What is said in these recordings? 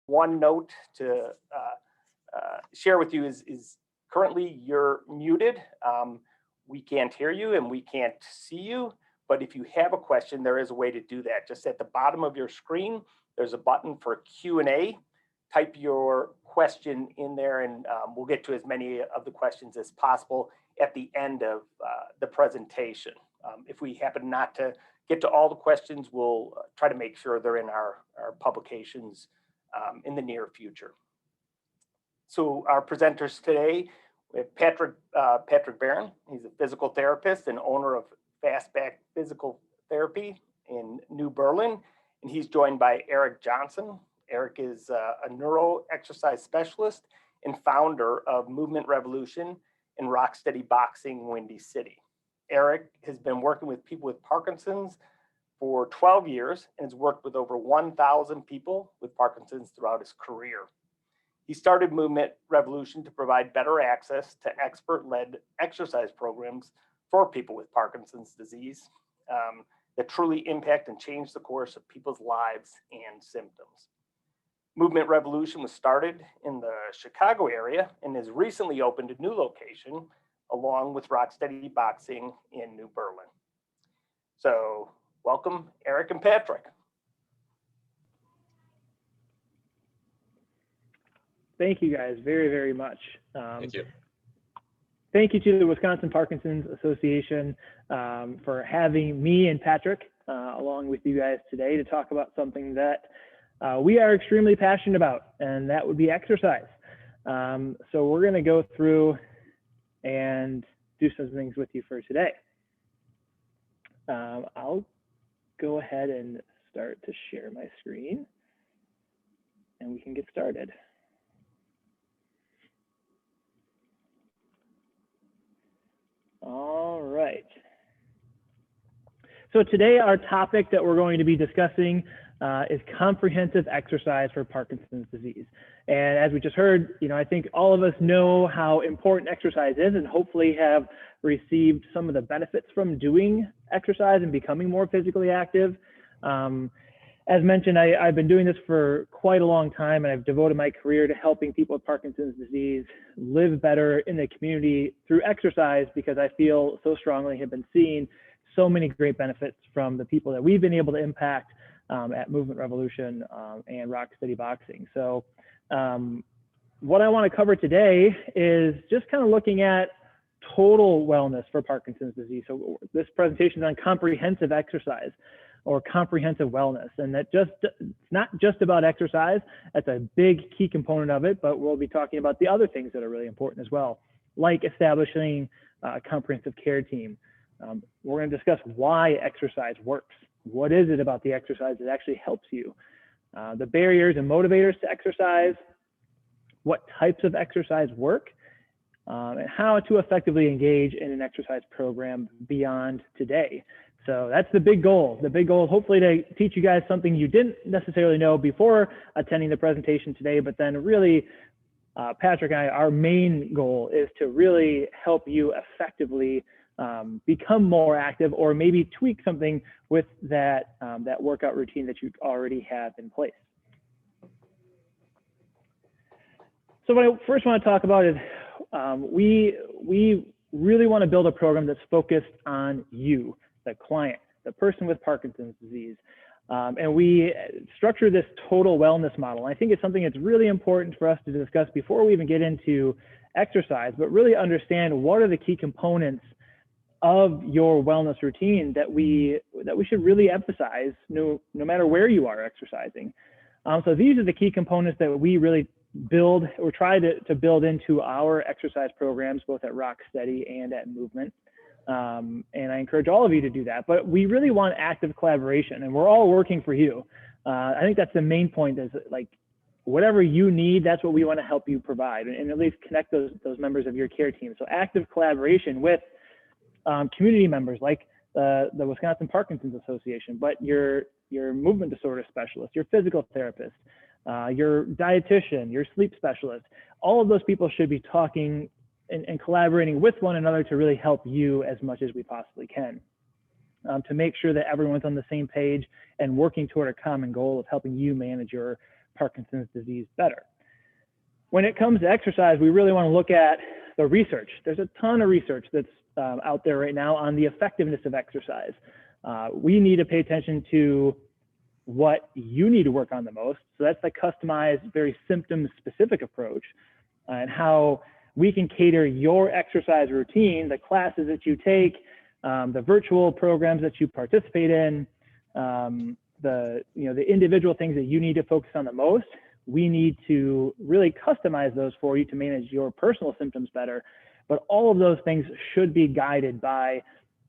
one note to share with you is currently you're muted. We can't hear you and we can't see you, but if you have a question, there is a way to do that. Just at the bottom of your screen, there's a button for Q&A. Type your question in there and we'll get to as many of the questions as possible at the end of the presentation. If we happen not to get to all the questions, we'll try to make sure they're in our publications in the near future. So our presenters today, we have Patrick Barron. He's a physical therapist and owner of FastBack Physical Therapy in New Berlin. And he's joined by Eric Johnson. Eric is a neuro exercise specialist and founder of Movement Revolution and Rocksteady Boxing Windy City. Eric has been working with people with Parkinson's for 12 years and has worked with over 1,000 people with Parkinson's throughout his career. He started Movement Revolution to provide better access to expert-led exercise programs for people with Parkinson's disease that truly impact and change the course of people's lives and symptoms. Movement Revolution was started in the Chicago area and has recently opened a new location along with Rocksteady Boxing in New Berlin. So welcome, Eric and Patrick. Thank you guys very, very much. Thank you. Thank you to the Wisconsin Parkinson's Association for having me and Patrick along with you guys today to talk about something that we are extremely passionate about, and that would be exercise. So we're going to go through and do some things with you for today. I'll go ahead and start to share my screen, and we can get started. All right. So today our topic that we're going to be discussing is comprehensive exercise for Parkinson's disease. And as we just heard, I think all of us know how important exercise is and hopefully have received some of the benefits from doing exercise and becoming more physically active. As mentioned, I've been doing this for quite a long time, and I've devoted my career to helping people with Parkinson's disease live better in the community through exercise, because I feel so strongly have been seeing so many great benefits from the people that we've been able to impact at Movement Revolution and Rocksteady Boxing. So what I want to cover today is just kind of looking at total wellness for Parkinson's disease. So this presentation is on comprehensive exercise or comprehensive wellness, and that it's not just about exercise. That's a big key component of it, but we'll be talking about the other things that are really important as well, like establishing a comprehensive care team. We're going to discuss why exercise works. What is it about the exercise that actually helps you? The barriers and motivators to exercise, what types of exercise work, and how to effectively engage in an exercise program beyond today. So that's the big goal. The big goal is hopefully to teach you guys something you didn't necessarily know before attending the presentation today, but then really, Patrick and I, our main goal is to really help you effectively become more active, or maybe tweak something with that workout routine that you already have in place. So what I first want to talk about is we really want to build a program that's focused on you, the client, the person with Parkinson's disease. And we structure this total wellness model. I think it's something that's really important for us to discuss before we even get into exercise, but really understand what are the key components of your wellness routine that we should really emphasize no matter where you are exercising. So these are the key components that we really build or try to build into our exercise programs, both at Rocksteady and at Movement. And I encourage all of you to do that, but we really want active collaboration, and we're all working for you. I think that's the main point, is like, whatever you need, that's what we want to help you provide, and at least connect those members of your care team. So active collaboration with community members like the Wisconsin Parkinson's Association, but your movement disorder specialist, your physical therapist, your dietitian, your sleep specialist. All of those people should be talking and collaborating with one another to really help you as much as we possibly can, to make sure that everyone's on the same page and working toward a common goal of helping you manage your Parkinson's disease better. When it comes to exercise, we really want to look at the research. There's a ton of research that's out there right now on the effectiveness of exercise. We need to pay attention to what you need to work on the most. So that's the customized, very symptom-specific approach, and how we can cater your exercise routine, the classes that you take, the virtual programs that you participate in, the individual things that you need to focus on the most. We need to really customize those for you to manage your personal symptoms better. But all of those things should be guided by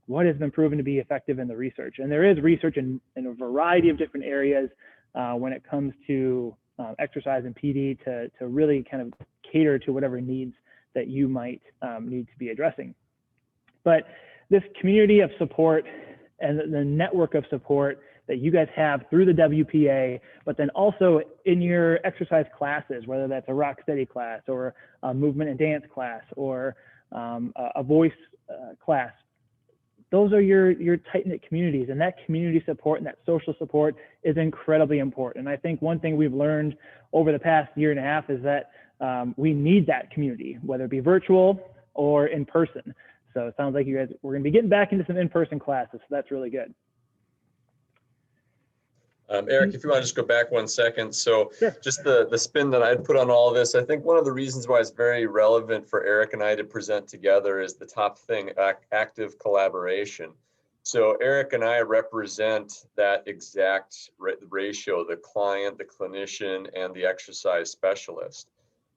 what has been proven to be effective in the research. And there is research in a variety of different areas when it comes to exercise and PD to really kind of cater to whatever needs that you might need to be addressing. But this community of support and the network of support that you guys have through the WPA, but then also in your exercise classes, whether that's a rock steady class or a movement and dance class or a voice class, those are your tight-knit communities, and that community support and that social support is incredibly important. And I think one thing we've learned over the past year and a half is that we need that community, whether it be virtual or in person. So it sounds like you guys, we're gonna be getting back into some in-person classes, so that's really good. Eric, if you want to just go back 1 second. So Sure. Just the spin that I'd put on all of this, I think one of the reasons why it's very relevant for Eric and I to present together is the top thing, active collaboration. So Eric and I represent that exact ratio, the client, the clinician, and the exercise specialist.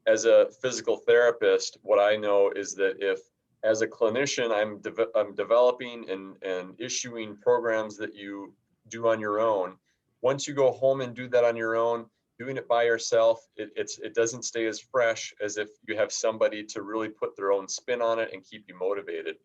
As a physical therapist, what I know is that if, as a clinician, I'm developing and issuing programs that you do on your own, once you go home and do that on your own, doing it by yourself, it doesn't stay as fresh as if you have somebody to really put their own spin on it and keep you motivated.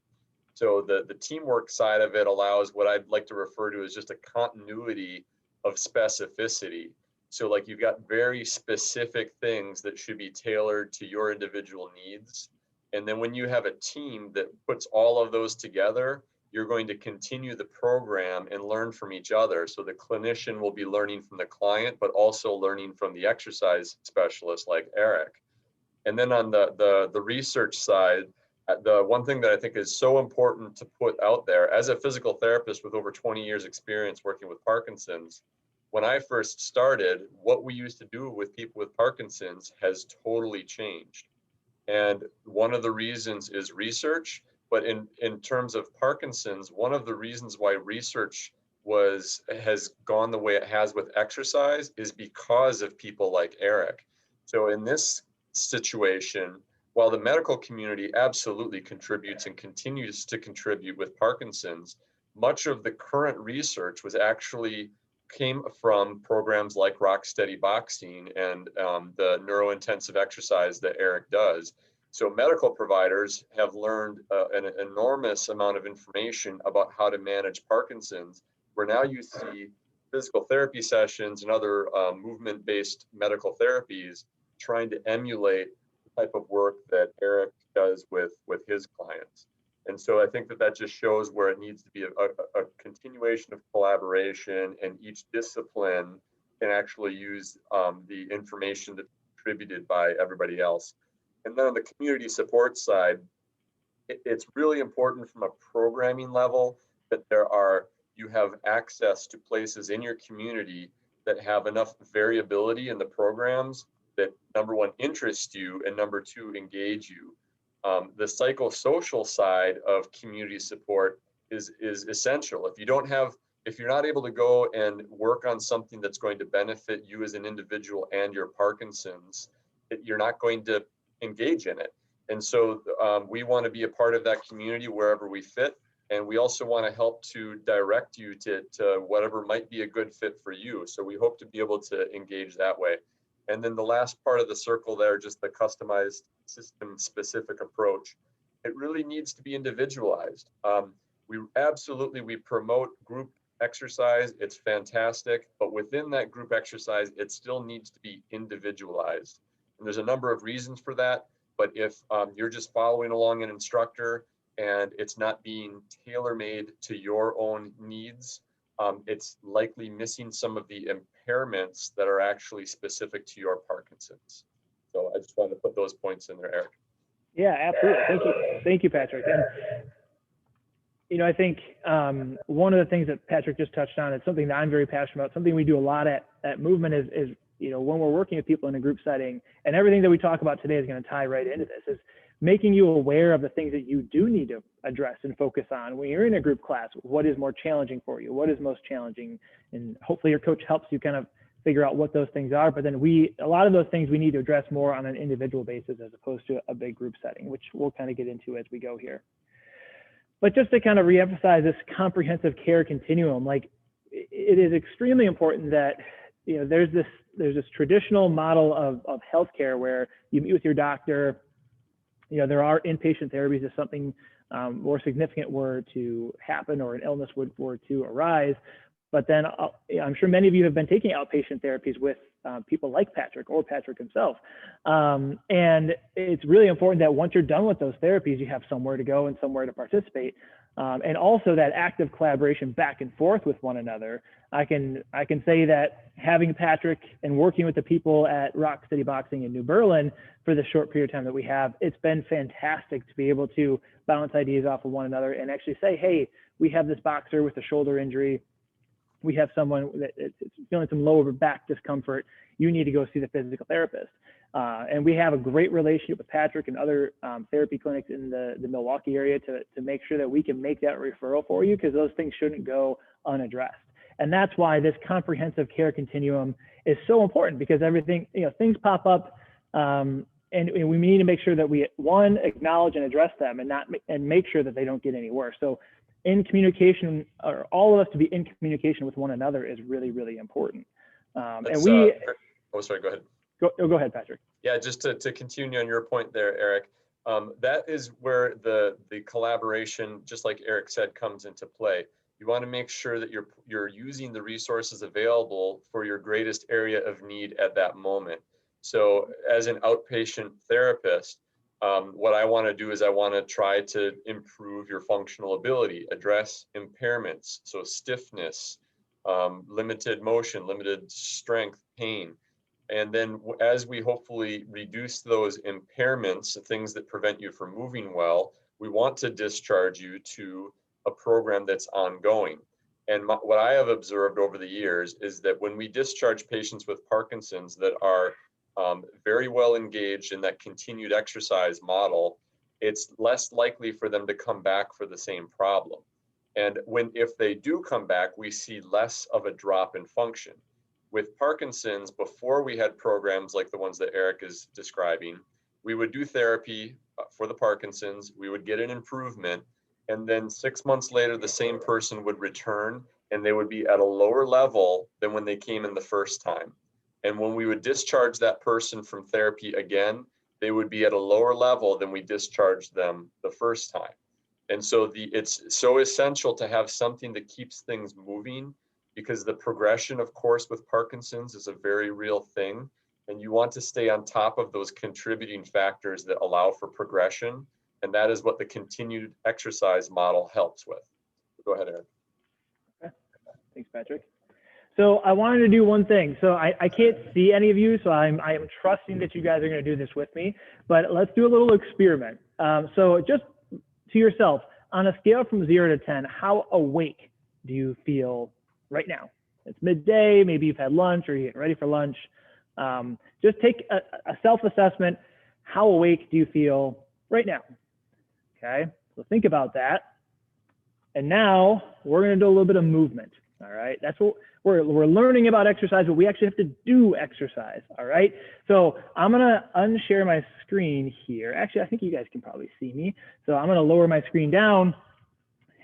So the teamwork side of it allows what I'd like to refer to as just a continuity of specificity. So like you've got very specific things that should be tailored to your individual needs. And then when you have a team that puts all of those together, you're going to continue the program and learn from each other. So the clinician will be learning from the client, but also learning from the exercise specialist like Eric. And then on the research side, the one thing that I think is so important to put out there, as a physical therapist with over 20 years experience working with Parkinson's, when I first started, what we used to do with people with Parkinson's has totally changed. And one of the reasons is research. But in terms of Parkinson's, one of the reasons why research has gone the way it has with exercise is because of people like Eric. So in this situation, while the medical community absolutely contributes and continues to contribute with Parkinson's, much of the current research came from programs like Rock Steady Boxing and the neurointensive exercise that Eric does. So medical providers have learned an enormous amount of information about how to manage Parkinson's, where now you see physical therapy sessions and other movement-based medical therapies trying to emulate the type of work that Eric does with his clients. And so I think that just shows where it needs to be a continuation of collaboration, and each discipline can actually use the information that's contributed by everybody else. And then on the community support side, it's really important from a programming level that you have access to places in your community that have enough variability in the programs that, number one, interest you, and number two, engage you. The psychosocial side of community support is essential. If you're not able to go and work on something that's going to benefit you as an individual and your Parkinson's, you're not going to engage in it. And so we want to be a part of that community wherever we fit. And we also want to help to direct you to whatever might be a good fit for you. So we hope to be able to engage that way. And then the last part of the circle there, just the customized system-specific approach. It really needs to be individualized. We promote group exercise. It's fantastic. But within that group exercise, it still needs to be individualized. And there's a number of reasons for that, but if you're just following along an instructor and it's not being tailor-made to your own needs, it's likely missing some of the impairments that are actually specific to your Parkinson's. So I just wanted to put those points in there, Eric. Yeah, absolutely. Thank you, Patrick. And I think one of the things that Patrick just touched on is something that I'm very passionate about. Something we do a lot at Movement is when we're working with people in a group setting, and everything that we talk about today is going to tie right into this, is making you aware of the things that you do need to address and focus on when you're in a group class. What is more challenging for you? What is most challenging? And hopefully your coach helps you kind of figure out what those things are. But then a lot of those things we need to address more on an individual basis as opposed to a big group setting, which we'll kind of get into as we go here. But just to kind of reemphasize this comprehensive care continuum, like it is extremely important that there's this traditional model of healthcare where you meet with your doctor. There are inpatient therapies if something more significant were to happen or an illness were to arise. But then I'm sure many of you have been taking outpatient therapies with people like Patrick or Patrick himself. And it's really important that once you're done with those therapies, you have somewhere to go and somewhere to participate. And also that active collaboration back and forth with one another. I can say that having Patrick and working with the people at Rock City Boxing in New Berlin for the short period of time that we have, it's been fantastic to be able to bounce ideas off of one another and actually say, hey, we have this boxer with a shoulder injury. We have someone that is feeling some lower back discomfort. You need to go see the physical therapist. And we have a great relationship with Patrick and other therapy clinics in the Milwaukee area to make sure that we can make that referral for you, because those things shouldn't go unaddressed. And that's why this comprehensive care continuum is so important, because everything, things pop up, and we need to make sure that we, one, acknowledge and address them and make sure that they don't get any worse. So in communication, or all of us to be in communication with one another is really, really important. And we, oh, sorry, go ahead. Go ahead, Patrick. Yeah, just to continue on your point there, Eric, that is where the collaboration, just like Eric said, comes into play. You want to make sure that you're using the resources available for your greatest area of need at that moment. So as an outpatient therapist, what I want to do is I want to try to improve your functional ability, address impairments, so stiffness, limited motion, limited strength, pain. And then as we hopefully reduce those impairments, things that prevent you from moving well, we want to discharge you to a program that's ongoing. And what I have observed over the years is that when we discharge patients with Parkinson's that are very well engaged in that continued exercise model, it's less likely for them to come back for the same problem. And if they do come back, we see less of a drop in function. With Parkinson's, before we had programs like the ones that Eric is describing, we would do therapy for the Parkinson's, we would get an improvement, and then 6 months later, the same person would return and they would be at a lower level than when they came in the first time. And when we would discharge that person from therapy again, they would be at a lower level than we discharged them the first time. And so it's so essential to have something that keeps things moving, because the progression, of course, with Parkinson's is a very real thing. And you want to stay on top of those contributing factors that allow for progression. And that is what the continued exercise model helps with. Go ahead, Eric. Okay. Thanks, Patrick. So I wanted to do one thing. So I can't see any of you, so I am trusting that you guys are going to do this with me. But let's do a little experiment. So just to yourself, on a scale from 0 to 10, how awake do you feel right now? It's midday, maybe you've had lunch or you're getting ready for lunch. Just take a self-assessment. How awake do you feel right now? Okay, so think about that. And now we're going to do a little bit of movement. All right, that's what we're learning about exercise, but we actually have to do exercise. All right, so I'm going to unshare my screen here. Actually, I think you guys can probably see me. So I'm going to lower my screen down.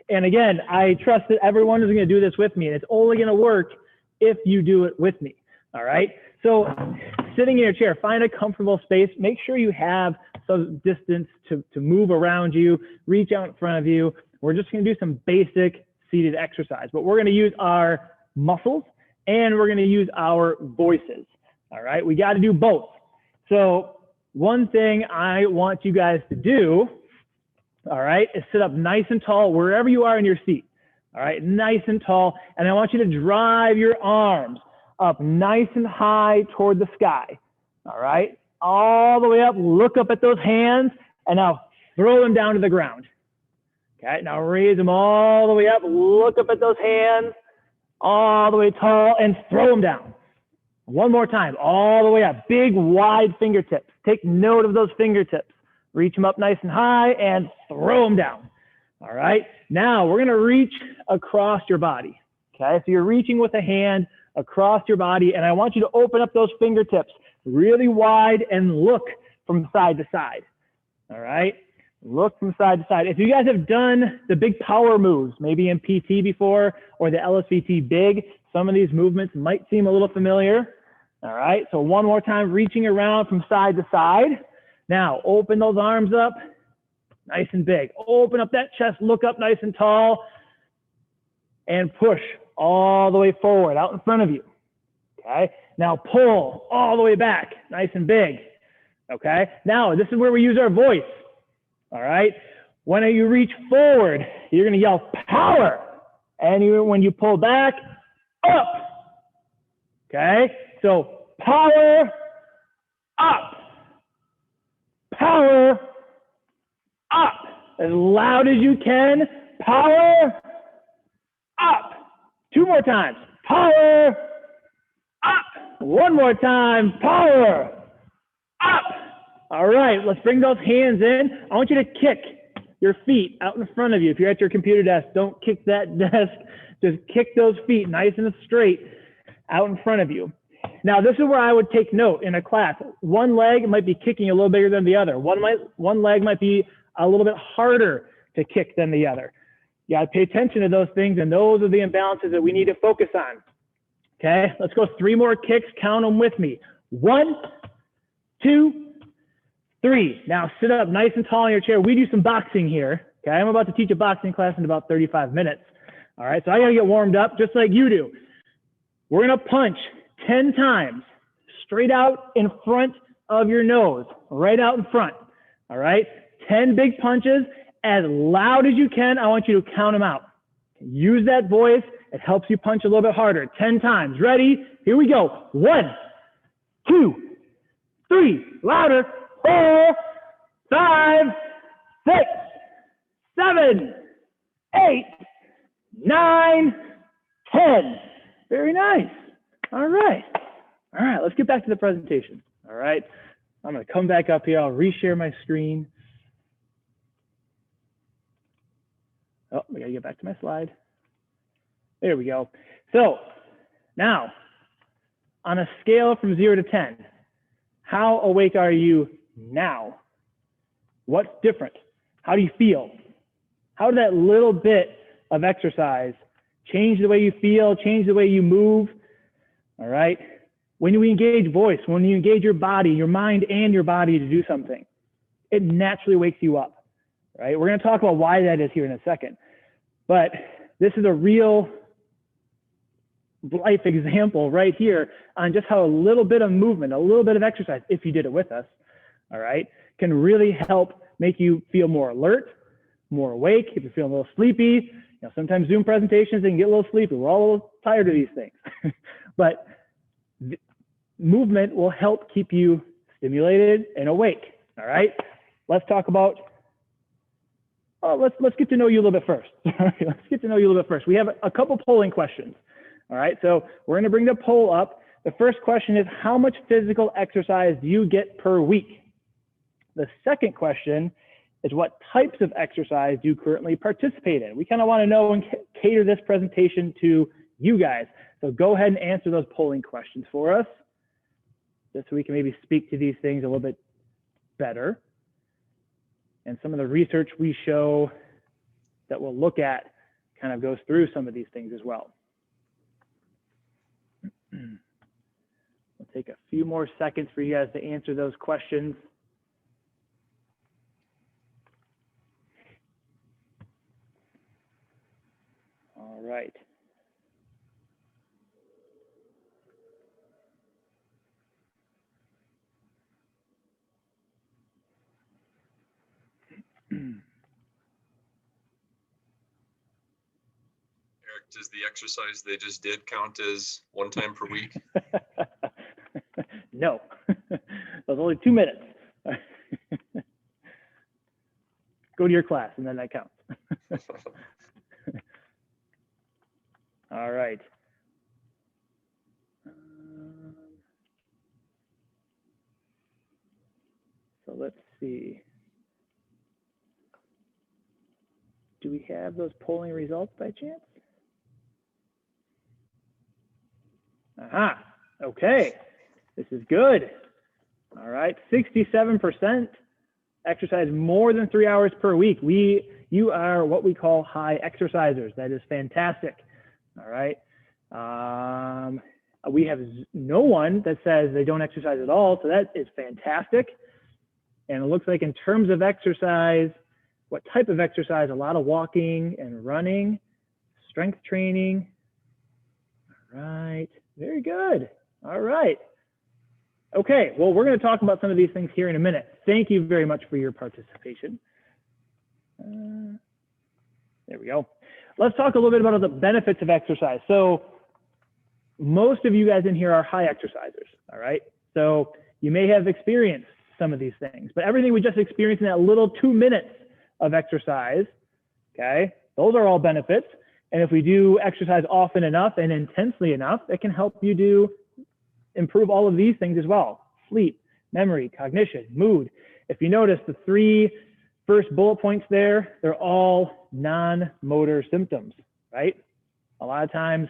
And again, I trust that everyone is going to do this with me, and it's only going to work if you do it with me. All right. So sitting in your chair, find a comfortable space. Make sure you have some distance to move around you, reach out in front of you. We're just going to do some basic seated exercise, but we're going to use our muscles and we're going to use our voices. All right. We got to do both. So one thing I want you guys to do, all right, is sit up nice and tall wherever you are in your seat. All right, nice and tall. And I want you to drive your arms up nice and high toward the sky. All right, all the way up, look up at those hands, and now throw them down to the ground. Okay, now raise them all the way up, look up at those hands, all the way tall, and throw them down. One more time, all the way up, big wide fingertips. Take note of those fingertips. Reach them up nice and high and throw them down. All right, now we're gonna reach across your body. Okay, so you're reaching with a hand across your body, and I want you to open up those fingertips really wide and look from side to side. All right, look from side to side. If you guys have done the big power moves, maybe in PT before, or the LSVT big, some of these movements might seem a little familiar. All right, so one more time, reaching around from side to side. Now, open those arms up, nice and big. Open up that chest, look up nice and tall, and push all the way forward, out in front of you. Okay, now pull all the way back, nice and big. Okay, now this is where we use our voice. All right, when you reach forward, you're gonna yell power. And when you pull back, up. Okay, so power, up. Power, up. As loud as you can, power, up. Two more times, power, up. One more time, power, up. All right, let's bring those hands in. I want you to kick your feet out in front of you. If you're at your computer desk, don't kick that desk. Just kick those feet nice and straight out in front of you. Now, this is where I would take note in a class. One leg might be kicking a little bigger than the other. One leg might be a little bit harder to kick than the other. You gotta pay attention to those things, and those are the imbalances that we need to focus on. Okay, let's go 3 more kicks, count them with me. 1, 2, 3. Now sit up nice and tall in your chair. We do some boxing here. Okay, I'm about to teach a boxing class in about 35 minutes. All right, so I gotta get warmed up just like you do. We're gonna punch 10 times straight out in front of your nose, right out in front. All right, 10 big punches as loud as you can. I want you to count them out. Use that voice. It helps you punch a little bit harder. 10 times. Ready? Here we go. 1, 2, 3. Louder. 4, 5, 6, 7, 8, 9, 10. Very nice. All right. All right, let's get back to the presentation. All right. I'm going to come back up here. I'll reshare my screen. Oh, we got to get back to my slide. There we go. So now, on a scale from 0 to 10, how awake are you now? What's different? How do you feel? How did that little bit of exercise change the way you feel, change the way you move? All right. When you engage voice, when you engage your body, your mind and your body to do something, it naturally wakes you up, right? We're going to talk about why that is here in a second. But this is a real life example right here on just how a little bit of movement, a little bit of exercise, if you did it with us, all right, can really help make you feel more alert, more awake. If you're feeling a little sleepy, you know, sometimes Zoom presentations, they can get a little sleepy. We're all a little tired of these things. But movement will help keep you stimulated and awake. All right, let's talk about, let's get to know you a little bit first. Let's get to know you a little bit first. We have a couple polling questions. All right, so we're going to bring the poll up. The first question is, how much physical exercise do you get per week? The second question is, what types of exercise do you currently participate in? We kind of want to know and cater this presentation to you guys. So go ahead and answer those polling questions for us, just so we can maybe speak to these things a little bit better. And some of the research we show that we'll look at kind of goes through some of these things as well. We'll take a few more seconds for you guys to answer those questions. All right. Does the exercise they just did count as one time per week? No, that was only 2 minutes. Go to your class and then that counts. All right. So let's see. Do we have those polling results by chance? Aha, okay. This is good. All right, 67% exercise more than 3 hours per week. You are what we call high exercisers. That is fantastic. All right. We have no one that says they don't exercise at all, so that is fantastic. And it looks like in terms of exercise, what type of exercise? A lot of walking and running, strength training. All right, very good. All right. Okay, well, we're going to talk about some of these things here in a minute. Thank you very much for your participation. There we go. Let's talk a little bit about the benefits of exercise. So most of you guys in here are high exercisers, all right? So you may have experienced some of these things, but everything we just experienced in that little 2 minutes of exercise, okay, those are all benefits. And if we do exercise often enough and intensely enough, it can help you improve all of these things as well: sleep, memory, cognition, mood. If you notice the 3 first bullet points there, they're all non-motor symptoms, right? A lot of times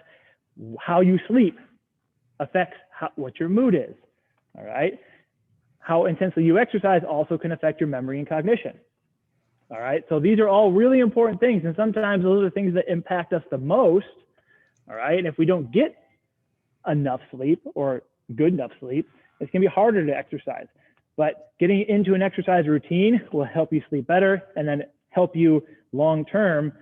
how you sleep affects what your mood is, all right? How intensely you exercise also can affect your memory and cognition, all right? So these are all really important things, and sometimes those are the things that impact us the most, all right? And if we don't get enough sleep or good enough sleep, it's gonna be harder to exercise. But getting into an exercise routine will help you sleep better and then help you long-term,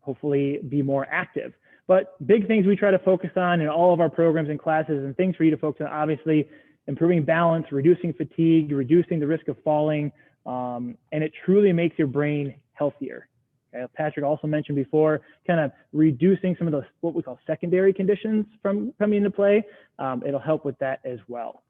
hopefully be more active. But big things we try to focus on in all of our programs and classes, and things for you to focus on, obviously, improving balance, reducing fatigue, reducing the risk of falling, and it truly makes your brain healthier. Okay, Patrick also mentioned before, kind of reducing some of those, what we call secondary conditions from coming into play. It'll help with that as well.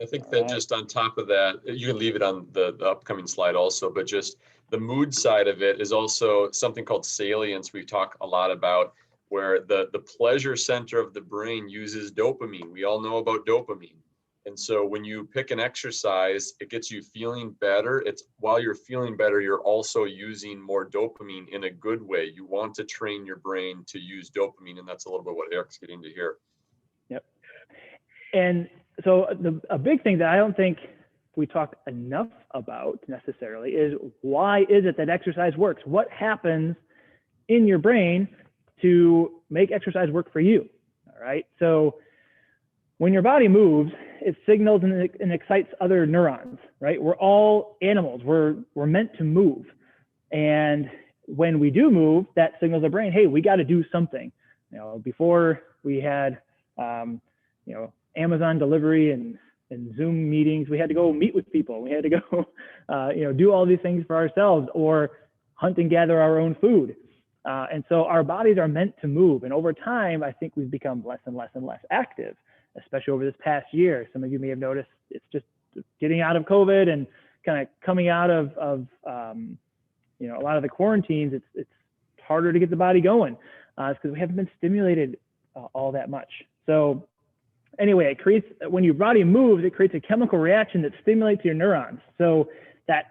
I think that just on top of that, you can leave it on the upcoming slide also, but just the mood side of it is also something called salience we talk a lot about, where the pleasure center of the brain uses dopamine. We all know about dopamine. And so when you pick an exercise, it gets you feeling better. It's while you're feeling better, you're also using more dopamine in a good way. You want to train your brain to use dopamine, and that's a little bit what Eric's getting to here. Yep. And so a big thing that I don't think we talk enough about necessarily is, why is it that exercise works? What happens in your brain to make exercise work for you? All right. So when your body moves, it signals and excites other neurons, right? We're all animals. We're meant to move. And when we do move, that signals the brain, hey, we got to do something. You know, before we had, you know, Amazon delivery and Zoom meetings, we had to go meet with people. We had to go, you know, do all these things for ourselves, or hunt and gather our own food. And so our bodies are meant to move. And over time, I think we've become less and less and less active, especially over this past year. Some of you may have noticed it's just getting out of COVID and kind of coming out of you know, a lot of the quarantines. It's harder to get the body going because we haven't been stimulated all that much. So anyway, it creates, when your body moves, it creates a chemical reaction that stimulates your neurons. So that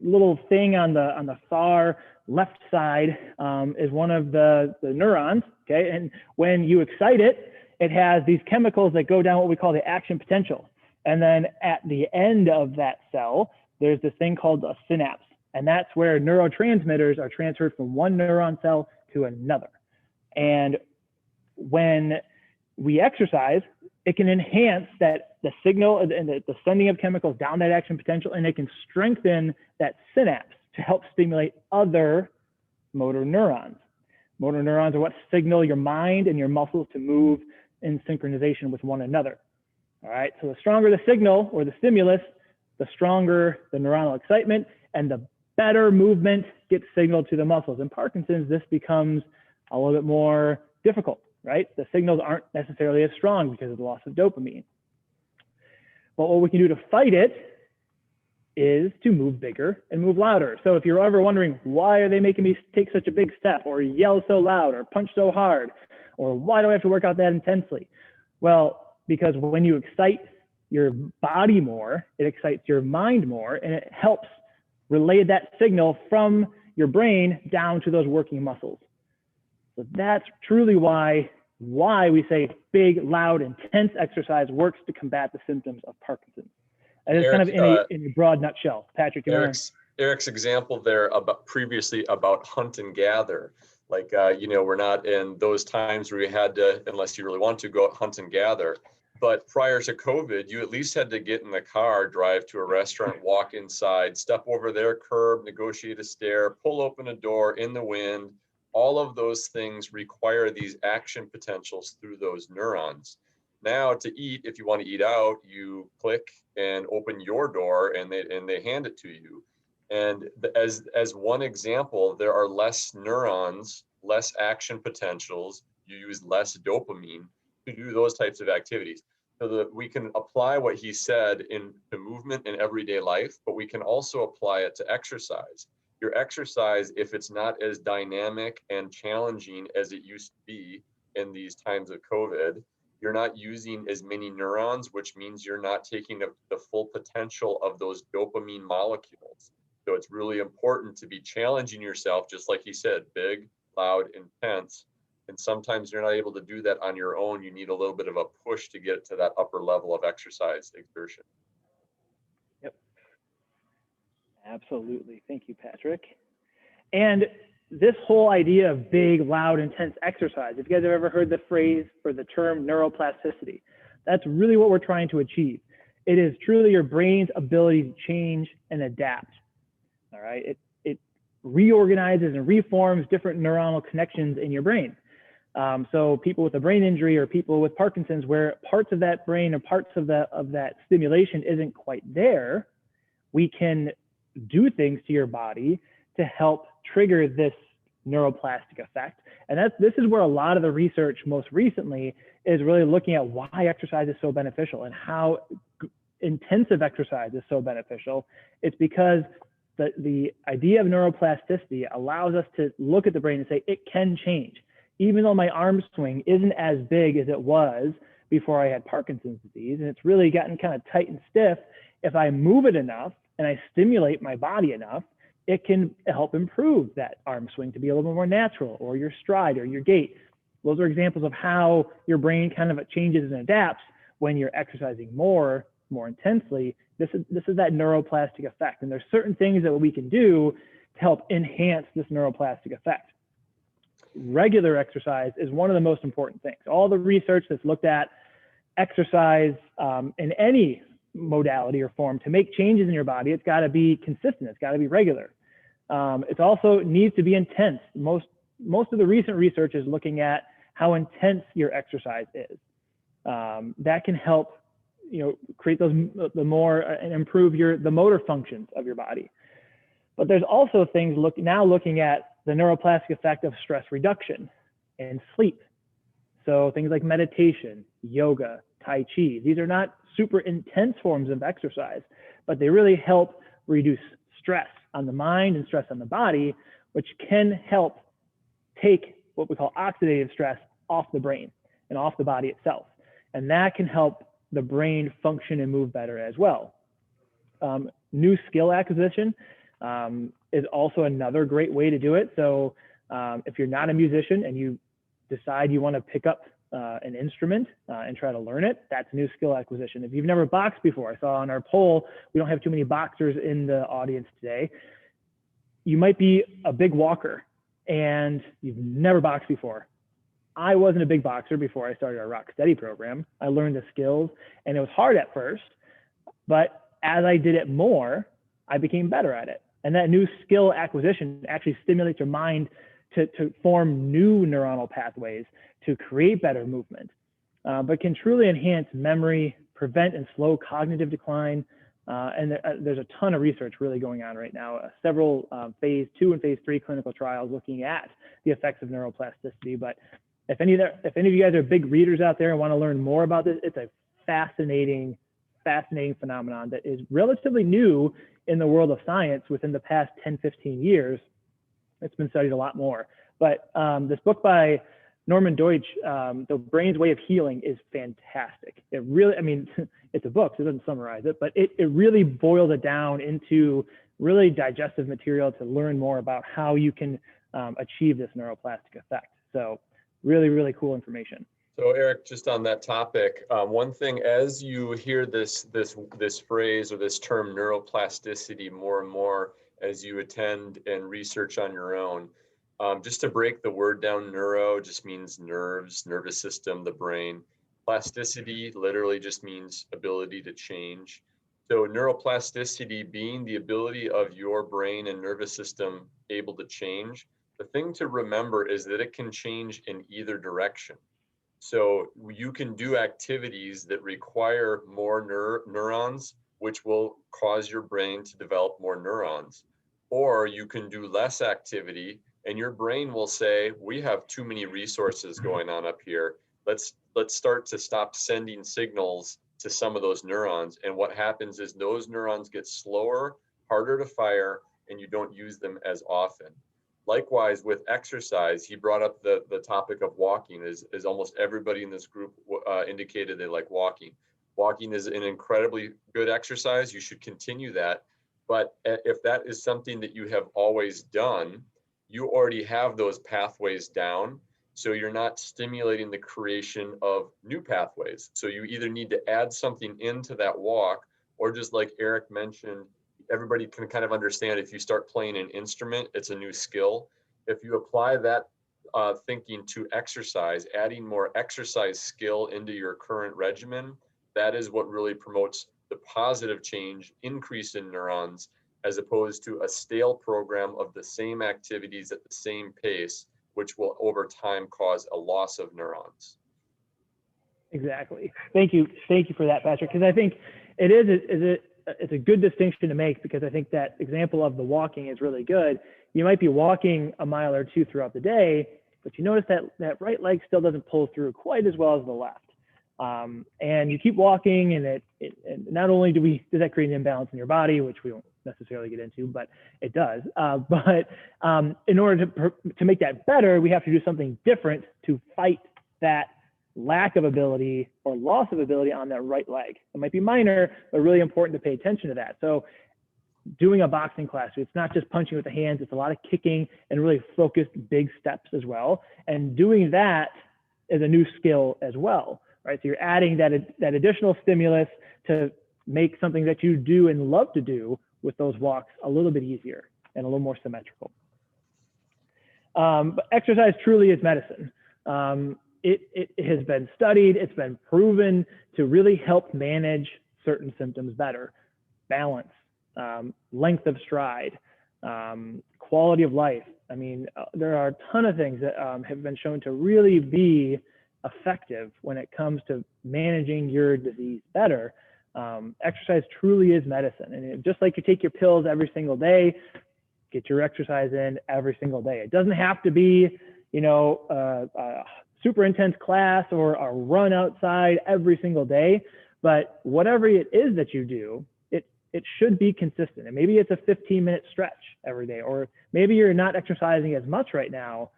little thing on the far left side is one of the neurons, okay? And when you excite it, it has these chemicals that go down what we call the action potential. And then at the end of that cell, there's this thing called a synapse. And that's where neurotransmitters are transferred from one neuron cell to another. And when we exercise, it can enhance the signal and the sending of chemicals down that action potential, and it can strengthen that synapse to help stimulate other motor neurons. Motor neurons are what signal your mind and your muscles to move in synchronization with one another. All right, so the stronger the signal or the stimulus, the stronger the neuronal excitement, and the better movement gets signaled to the muscles. In Parkinson's, this becomes a little bit more difficult, right? The signals aren't necessarily as strong because of the loss of dopamine. But what we can do to fight it is to move bigger and move louder. So if you're ever wondering, why are they making me take such a big step, or yell so loud, or punch so hard, or why do I have to work out that intensely? Well, because when you excite your body more, it excites your mind more, and it helps relay that signal from your brain down to those working muscles. So that's truly why we say big, loud, intense exercise works to combat the symptoms of Parkinson's. And it's kind of in a broad nutshell. Patrick, Eric's example there about previously about hunt and gather. Like, we're not in those times where we had to, unless you really want to, go out hunt and gather. But prior to COVID, you at least had to get in the car, drive to a restaurant, walk inside, step over their curb, negotiate a stair, pull open a door in the wind. All of those things require these action potentials through those neurons. Now to eat, if you want to eat out, you click and open your door and they hand it to you. And as one example, there are less neurons, less action potentials. You use less dopamine to do those types of activities. So that we can apply what he said in the movement in everyday life, but we can also apply it to exercise. Your exercise, if it's not as dynamic and challenging as it used to be in these times of COVID, you're not using as many neurons, which means you're not taking the full potential of those dopamine molecules. So it's really important to be challenging yourself, just like he said, big, loud, intense. And sometimes you're not able to do that on your own. You need a little bit of a push to get to that upper level of exercise exertion. Yep. Absolutely. Thank you, Patrick. And this whole idea of big, loud, intense exercise, if you guys have ever heard the phrase or the term neuroplasticity, that's really what we're trying to achieve. It is truly your brain's ability to change and adapt. All right. It reorganizes and reforms different neuronal connections in your brain. So people with a brain injury or people with Parkinson's, where parts of that brain or parts of that stimulation isn't quite there, we can do things to your body to help trigger this neuroplastic effect. And this is where a lot of the research most recently is really looking at why exercise is so beneficial and how intensive exercise is so beneficial. It's because the idea of neuroplasticity allows us to look at the brain and say, it can change. Even though my arm swing isn't as big as it was before I had Parkinson's disease, and it's really gotten kind of tight and stiff, if I move it enough and I stimulate my body enough, it can help improve that arm swing to be a little bit more natural, or your stride or your gait. Those are examples of how your brain kind of changes and adapts when you're exercising more intensely. This is that neuroplastic effect. And there's certain things that we can do to help enhance this neuroplastic effect. Regular exercise is one of the most important things. All the research that's looked at exercise in any modality or form to make changes in your body, it's got to be consistent. It's got to be regular. It also needs to be intense. Most of the recent research is looking at how intense your exercise is. That can help, create the more and improve the motor functions of your body. But there's also things looking at the neuroplastic effect of stress reduction and sleep. So things like meditation, yoga, Tai Chi. These are not super intense forms of exercise, but they really help reduce stress on the mind and stress on the body, which can help take what we call oxidative stress off the brain and off the body itself. And that can help the brain function and move better as well. New skill acquisition is also another great way to do it. So if you're not a musician and you decide you want to pick up an instrument and try to learn it, that's new skill acquisition. If you've never boxed before, I saw on our poll, we don't have too many boxers in the audience today. You might be a big walker and you've never boxed before. I wasn't a big boxer before I started our Rock Steady program. I learned the skills and it was hard at first, but as I did it more, I became better at it. And that new skill acquisition actually stimulates your mind to form new neuronal pathways to create better movement, but can truly enhance memory, prevent and slow cognitive decline, And there's a ton of research really going on right now, several phase 2 and phase 3 clinical trials looking at the effects of neuroplasticity. But if any of you guys are big readers out there and want to learn more about this, it's a fascinating phenomenon that is relatively new in the world of science. Within the past 10, 15 years, it's been studied a lot more. But this book by Norman Deutsch, The Brain's Way of Healing, is fantastic. It really, I mean, it's a book, so it doesn't summarize it, but it really boils it down into really digestive material to learn more about how you can achieve this neuroplastic effect. So really, really cool information. So Eric, just on that topic, one thing, as you hear this phrase or this term neuroplasticity more and more as you attend and research on your own, just to break the word down, neuro just means nerves, nervous system, the brain. Plasticity literally just means ability to change. So neuroplasticity being the ability of your brain and nervous system able to change. The thing to remember is that it can change in either direction. So you can do activities that require more neurons, which will cause your brain to develop more neurons. Or you can do less activity and your brain will say, we have too many resources going on up here. Let's start to stop sending signals to some of those neurons. And what happens is those neurons get slower, harder to fire, and you don't use them as often. Likewise, with exercise, he brought up the topic of walking. Is almost everybody in this group indicated they like walking. Walking is an incredibly good exercise. You should continue that. But if that is something that you have always done, you already have those pathways down. So you're not stimulating the creation of new pathways. So you either need to add something into that walk, or just like Eric mentioned, everybody can kind of understand if you start playing an instrument, it's a new skill. If you apply that thinking to exercise, adding more exercise skill into your current regimen, that is what really promotes the positive change, increase in neurons, as opposed to a stale program of the same activities at the same pace, which will over time cause a loss of neurons. Exactly. Thank you for that, Patrick, because I think it's a good distinction to make, because I think that example of the walking is really good. You might be walking a mile or two throughout the day, but you notice that right leg still doesn't pull through quite as well as the left. And you keep walking, and and not only does that create an imbalance in your body, which we won't necessarily get into, but it does. But in order to make that better, we have to do something different to fight that lack of ability or loss of ability on that right leg. It might be minor, but really important to pay attention to that. So doing a boxing class, it's not just punching with the hands, it's a lot of kicking and really focused big steps as well. And doing that is a new skill as well, right? So you're adding that additional stimulus to make something that you do and love to do with those walks a little bit easier and a little more symmetrical. But exercise truly is medicine. It has been studied, it's been proven to really help manage certain symptoms better. Balance, length of stride, quality of life. I mean, there are a ton of things that have been shown to really be effective when it comes to managing your disease better. Exercise truly is medicine. And just like you take your pills every single day, get your exercise in every single day. It doesn't have to be, a super intense class or a run outside every single day, but whatever it is that you do, it should be consistent. And maybe it's a 15-minute stretch every day, or maybe you're not exercising as much right now.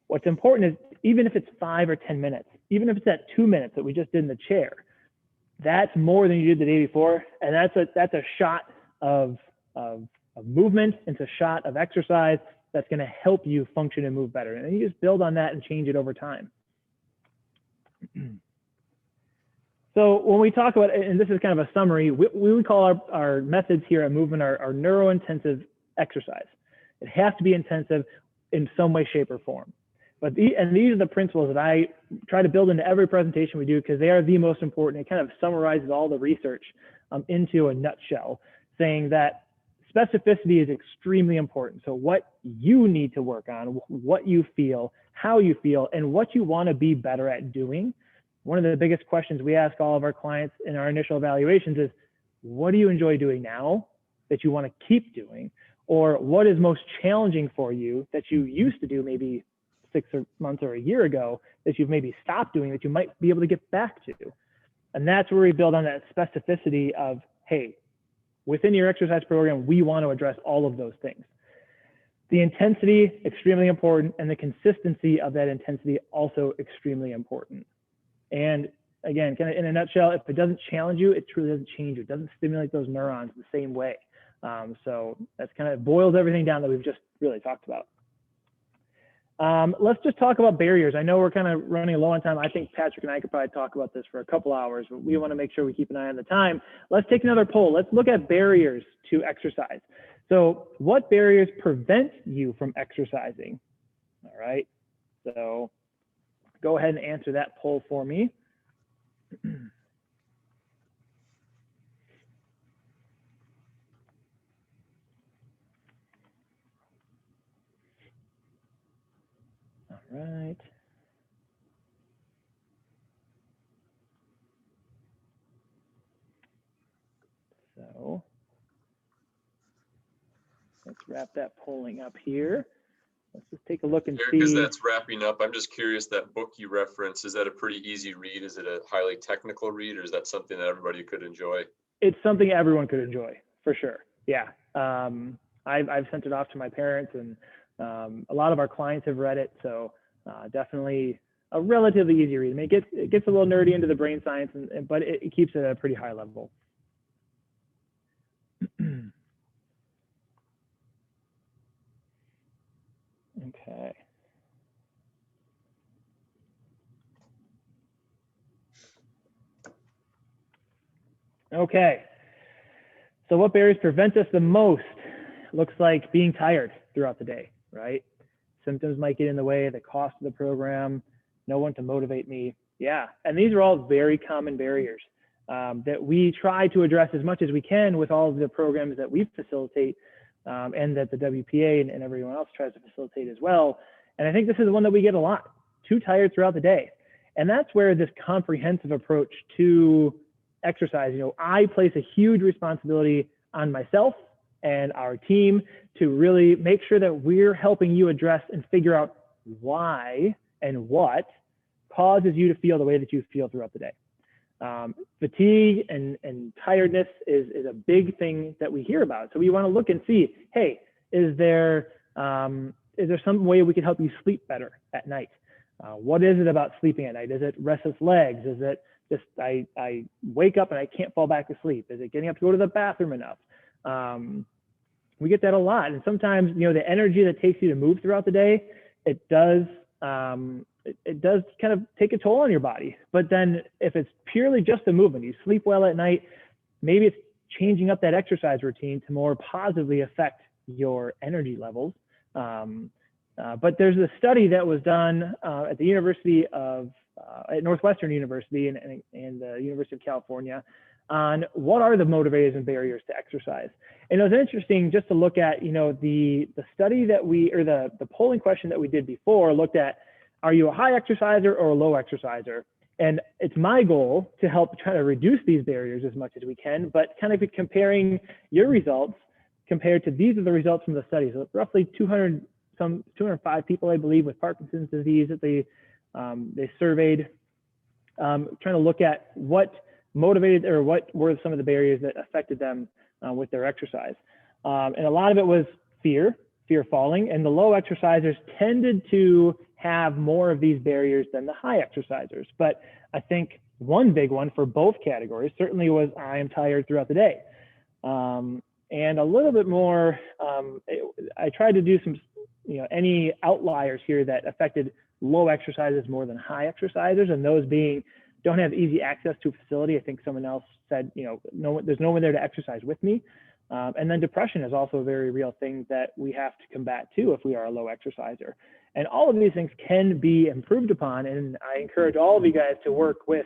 What's important is, even if it's 5 or 10 minutes, even if it's that 2 minutes that we just did in the chair, that's more than you did the day before. And that's a shot of movement. It's a shot of exercise that's going to help you function and move better. And you just build on that and change it over time. So when we talk about, and this is kind of a summary, we would call our methods here at Movement our neuro-intensive exercise. It has to be intensive in some way, shape, or form. But these are the principles that I try to build into every presentation we do, because they are the most important. It kind of summarizes all the research into a nutshell, saying that specificity is extremely important. So what you need to work on, what you feel, how you feel, and what you want to be better at doing. One of the biggest questions we ask all of our clients in our initial evaluations is, what do you enjoy doing now that you want to keep doing? Or what is most challenging for you that you used to do maybe 6 months or a year ago that you've maybe stopped doing that you might be able to get back to? And that's where we build on that specificity of, hey, within your exercise program, we want to address all of those things. The intensity, extremely important, and the consistency of that intensity, also extremely important. And again, kind of in a nutshell, if it doesn't challenge you, it truly doesn't change you. It doesn't stimulate those neurons the same way. So that's kind of boils everything down that we've just really talked about. Let's just talk about barriers. I know we're kind of running low on time. I think Patrick and I could probably talk about this for a couple hours, but we want to make sure we keep an eye on the time. Let's take another poll. Let's look at barriers to exercise. So what barriers prevent you from exercising? All right. So go ahead and answer that poll for me. All right. So let's wrap that polling up here. Let's just take a look and Eric, see. as that's wrapping up, I'm just curious, that book you referenced, is that a pretty easy read? Is it a highly technical read, or is that something that everybody could enjoy? It's something everyone could enjoy, for sure. Yeah. I've sent it off to my parents, and a lot of our clients have read it. So definitely a relatively easy read. I mean, it gets a little nerdy into the brain science, but it keeps it at a pretty high level. Okay. Okay. So what barriers prevent us the most? Looks like being tired throughout the day, right? Symptoms might get in the way, the cost of the program, no one to motivate me. Yeah, and these are all very common barriers that we try to address as much as we can with all of the programs that we facilitate and that the WPA and everyone else tries to facilitate as well. And I think this is one that we get a lot, too tired throughout the day. And that's where this comprehensive approach to exercise, I place a huge responsibility on myself and our team to really make sure that we're helping you address and figure out why and what causes you to feel the way that you feel throughout the day. Fatigue and tiredness is a big thing that we hear about. So we want to look and see, hey, is there some way we can help you sleep better at night? What is it about sleeping at night? Is it restless legs? Is it just I wake up and I can't fall back to sleep? Is it getting up to go to the bathroom enough? We get that a lot. And sometimes, the energy that takes you to move throughout the day, it does kind of take a toll on your body. But then if it's purely just the movement, you sleep well at night, maybe it's changing up that exercise routine to more positively affect your energy levels. But there's a study that was done at the University of at Northwestern University and the University of California on what are the motivators and barriers to exercise. And it was interesting just to look at, the study that the polling question that we did before looked at, are you a high exerciser or a low exerciser? And it's my goal to help try to reduce these barriers as much as we can, but kind of comparing your results compared to these are the results from the study. So roughly 205 people, I believe, with Parkinson's disease that they surveyed, trying to look at what motivated or what were some of the barriers that affected them with their exercise. And a lot of it was fear of falling, and the low exercisers tended to have more of these barriers than the high exercisers. But I think one big one for both categories certainly was I am tired throughout the day. And a little bit more, I tried to do some, any outliers here that affected low exercises more than high exercisers, and those being don't have easy access to a facility. I think someone else said, there's no one there to exercise with me. And then depression is also a very real thing that we have to combat too if we are a low exerciser. And all of these things can be improved upon. And I encourage all of you guys to work with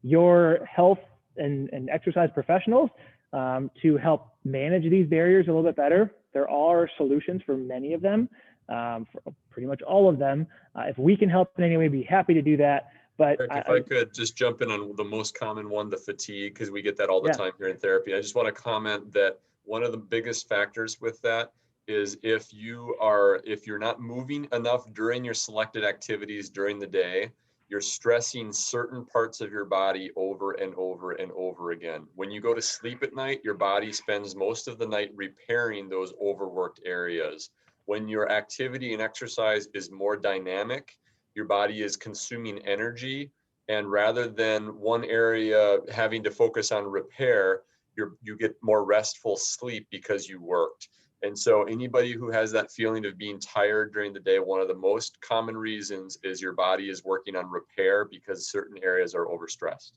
your health and exercise professionals to help manage these barriers a little bit better. There are solutions for many of them, for pretty much all of them. If we can help in any way, be happy to do that. But Eric, if I could just jump in on the most common one, the fatigue, because we get that all the Yeah. time here in therapy. I just want to comment that one of the biggest factors with that is if you're not moving enough during your selected activities during the day, you're stressing certain parts of your body over and over and over again. When you go to sleep at night, your body spends most of the night repairing those overworked areas. When your activity and exercise is more dynamic, your body is consuming energy, and rather than one area having to focus on repair, you get more restful sleep because you worked. And so anybody who has that feeling of being tired during the day, one of the most common reasons is your body is working on repair because certain areas are overstressed.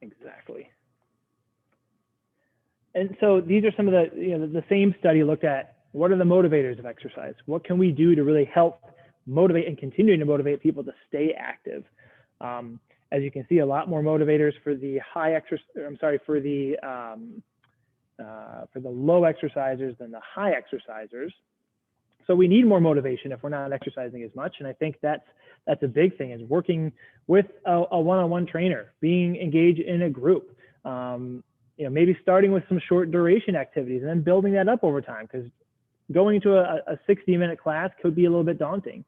Exactly. And so these are some of the same study looked at what are the motivators of exercise? What can we do to really help motivate and continue to motivate people to stay active? As you can see, a lot more motivators for the for the low exercisers than the high exercisers. So we need more motivation if we're not exercising as much. And I think that's a big thing, is working with a one-on-one trainer, being engaged in a group, maybe starting with some short duration activities and then building that up over time, because going into a 60-minute class could be a little bit daunting.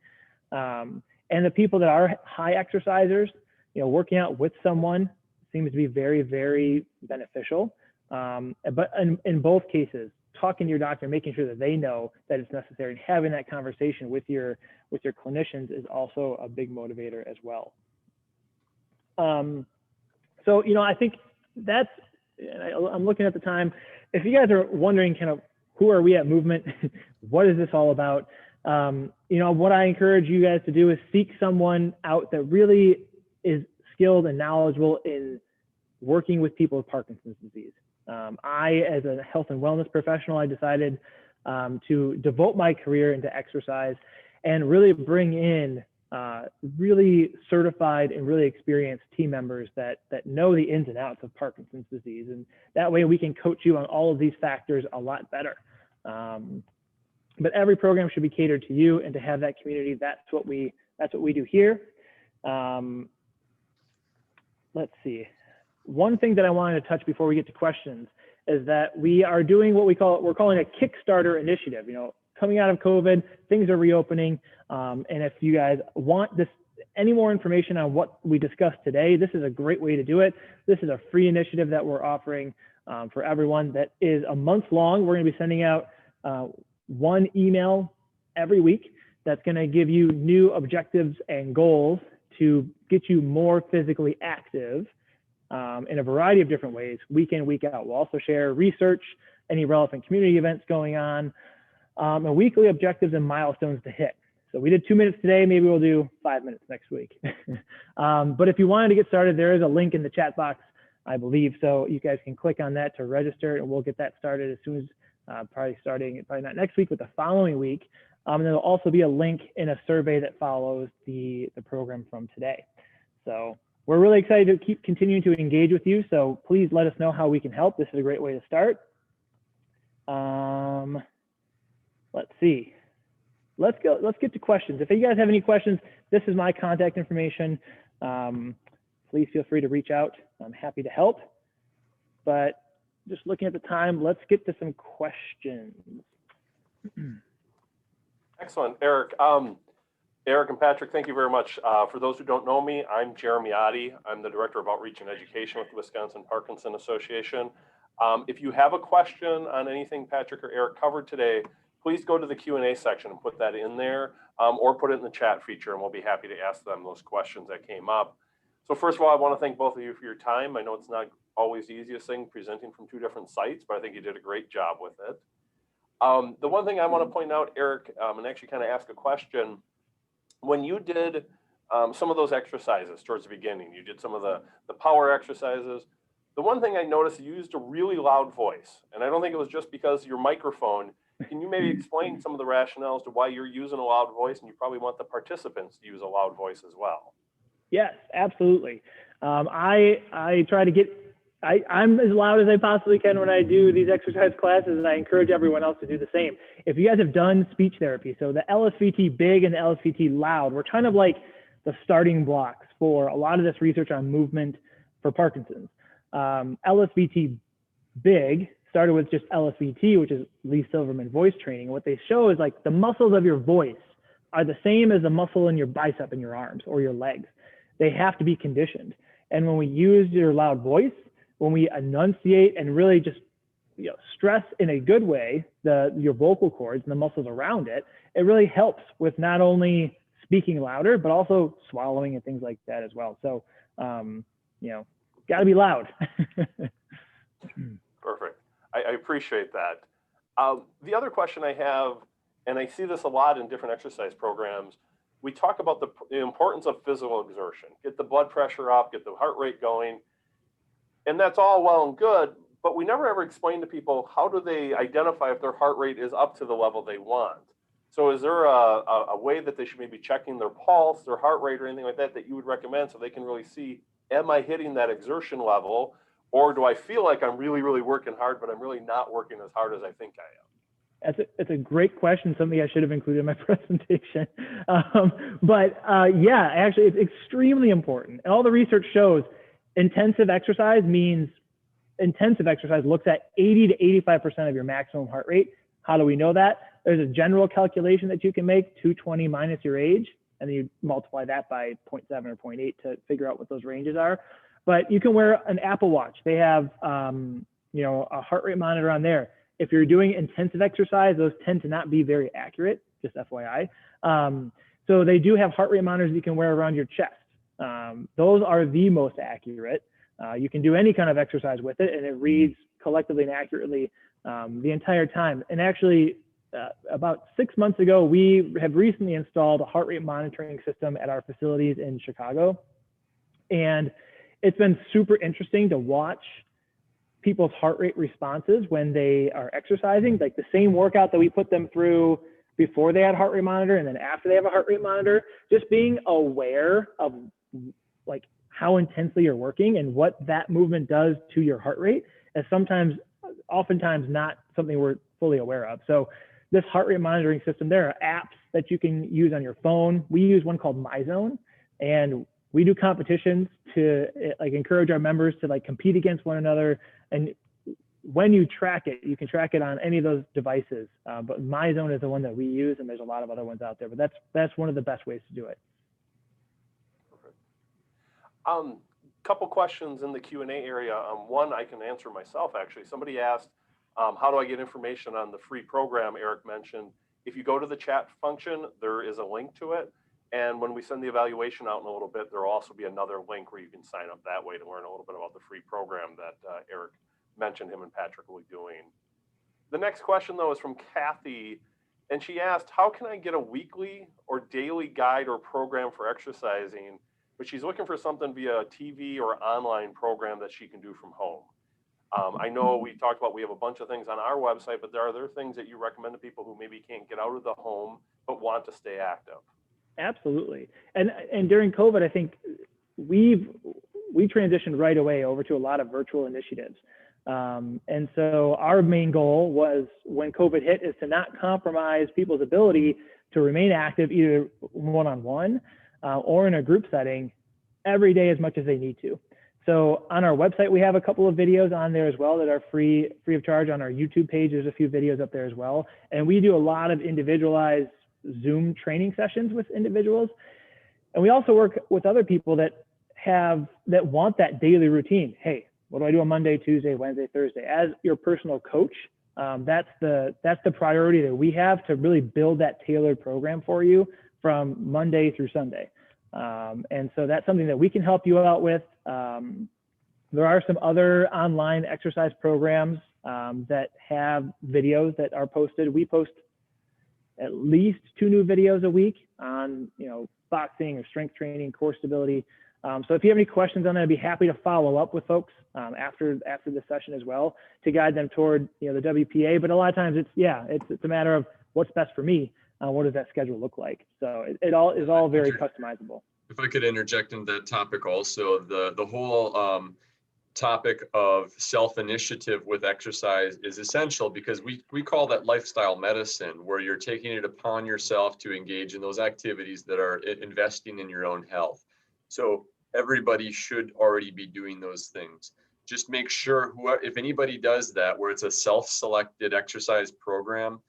And the people that are high exercisers, working out with someone seems to be very, very beneficial. But in both cases, talking to your doctor, making sure that they know that it's necessary, and having that conversation with your clinicians is also a big motivator as well. So, I think that's, I'm looking at the time. If you guys are wondering kind of who are we at Movement, what is this all about? What I encourage you guys to do is seek someone out that really is skilled and knowledgeable in working with people with Parkinson's disease. I, as a health and wellness professional, I decided to devote my career into exercise and really bring in really certified and really experienced team members that know the ins and outs of Parkinson's disease. And that way we can coach you on all of these factors a lot better. But every program should be catered to you, and to have that community. That's what we do here. Let's see. One thing that I wanted to touch before we get to questions is that we are doing what we're calling a Kickstarter initiative. Coming out of COVID, things are reopening. And if you guys want any more information on what we discussed today, this is a great way to do it. This is a free initiative that we're offering for everyone that is a month long. We're going to be sending out one email every week that's going to give you new objectives and goals to get you more physically active in a variety of different ways, week in, week out. We'll also share research, any relevant community events going on, and weekly objectives and milestones to hit. So we did 2 minutes today, maybe we'll do 5 minutes next week. But if you wanted to get started, there is a link in the chat box, I believe. So you guys can click on that to register, and we'll get that started as soon as probably not next week, but the following week. And there'll also be a link in a survey that follows the program from today. So we're really excited to keep continuing to engage with you. So please let us know how we can help. This is a great way to start. Let's see. Let's get to questions. If you guys have any questions, this is my contact information. Please feel free to reach out. I'm happy to help. But just looking at the time, let's get to some questions. Excellent, Eric. Eric and Patrick, thank you very much. For those who don't know me, I'm Jeremy Oddie. I'm the Director of Outreach and Education with the Wisconsin Parkinson Association. If you have a question on anything Patrick or Eric covered today, please go to the Q&A section and put that in there, or put it in the chat feature, and we'll be happy to ask them those questions that came up. So first of all, I want to thank both of you for your time. I know it's not always the easiest thing presenting from 2 different sites, but I think you did a great job with it. The one thing I want to point out, Eric, and actually kind of ask a question, when you did some of those exercises towards the beginning, you did some of the power exercises. The one thing I noticed, you used a really loud voice, and I don't think it was just because your microphone. Can you maybe explain some of the rationales to why you're using a loud voice, and you probably want the participants to use a loud voice as well? Yes, absolutely. I try to get, I'm as loud as I possibly can when I do these exercise classes, and I encourage everyone else to do the same. If you guys have done speech therapy, so the LSVT big and the LSVT loud, we're kind of like the starting blocks for a lot of this research on movement for Parkinson's. LSVT Big started with just LSVT, which is Lee Silverman voice training. And what they show is like the muscles of your voice are the same as the muscle in your bicep in your arms or your legs. They have to be conditioned. And when we use your loud voice, when we enunciate and really just stress in a good way your vocal cords and the muscles around it, it really helps with not only speaking louder, but also swallowing and things like that as well. So, got to be loud. Perfect. I appreciate that. The other question I have, and I see this a lot in different exercise programs, we talk about the importance of physical exertion. Get the blood pressure up, get the heart rate going. And that's all well and good, but we never ever explain to people how do they identify if their heart rate is up to the level they want. So is there a way that they should maybe checking their pulse, their heart rate, or anything like that you would recommend so they can really see, am I hitting that exertion level? Or do I feel like I'm really, really working hard, but I'm really not working as hard as I think I am? It's a great question, something I should have included in my presentation. Yeah, actually, it's extremely important. And all the research shows intensive exercise looks at 80 to 85% of your maximum heart rate. How do we know that? There's a general calculation that you can make, 220 minus your age, and then you multiply that by 0.7 or 0.8 to figure out what those ranges are. But you can wear an Apple Watch. They have, a heart rate monitor on there. If you're doing intensive exercise, those tend to not be very accurate, just FYI. So they do have heart rate monitors you can wear around your chest. Those are the most accurate. You can do any kind of exercise with it, and it reads collectively and accurately the entire time. And actually, about 6 months ago, we have recently installed a heart rate monitoring system at our facilities in Chicago. And it's been super interesting to watch people's heart rate responses when they are exercising, like the same workout that we put them through before they had a heart rate monitor and then after they have a heart rate monitor, just being aware of like how intensely you're working and what that movement does to your heart rate is oftentimes not something we're fully aware of. So this heart rate monitoring system, there are apps that you can use on your phone. We use one called MyZone, and we do competitions to like encourage our members to like compete against one another. And when you track it, you can track it on any of those devices. But MyZone is the one that we use, and there's a lot of other ones out there. But that's one of the best ways to do it. Perfect. Couple questions in the Q&A area. One I can answer myself, actually. Somebody asked, how do I get information on the free program Eric mentioned? If you go to the chat function, there is a link to it. And when we send the evaluation out in a little bit, there will also be another link where you can sign up that way to learn a little bit about the free program that Eric mentioned him and Patrick will be doing. The next question, though, is from Kathy. And she asked, how can I get a weekly or daily guide or program for exercising? But she's looking for something via TV or online program that she can do from home. I know we talked about, we have a bunch of things on our website, but are there things that you recommend to people who maybe can't get out of the home but want to stay active? Absolutely. And during COVID, I think we transitioned right away over to a lot of virtual initiatives. And so our main goal was, when COVID hit, is to not compromise people's ability to remain active either one-on-one or in a group setting every day as much as they need to. So on our website, we have a couple of videos on there as well that are free of charge. On our YouTube page, there's a few videos up there as well. And we do a lot of individualized Zoom training sessions with individuals. And we also work with other people that want that daily routine. Hey, what do I do on Monday, Tuesday, Wednesday, Thursday? As your personal coach, that's the priority that we have, to really build that tailored program for you from Monday through Sunday. And so that's something that we can help you out with. There are some other online exercise programs that have videos that are posted. We post at least 2 new videos a week on, boxing or strength training, core stability. So if you have any questions on that, I'd be happy to follow up with folks after the session as well, to guide them toward, the WPA. But a lot of times it's a matter of what's best for me. What does that schedule look like? So it all is very customizable. If I could interject into that topic also, the whole topic of self-initiative with exercise is essential, because we call that lifestyle medicine, where you're taking it upon yourself to engage in those activities that are investing in your own health. So everybody should already be doing those things. Just make sure, if anybody does that, where it's a self-selected exercise program,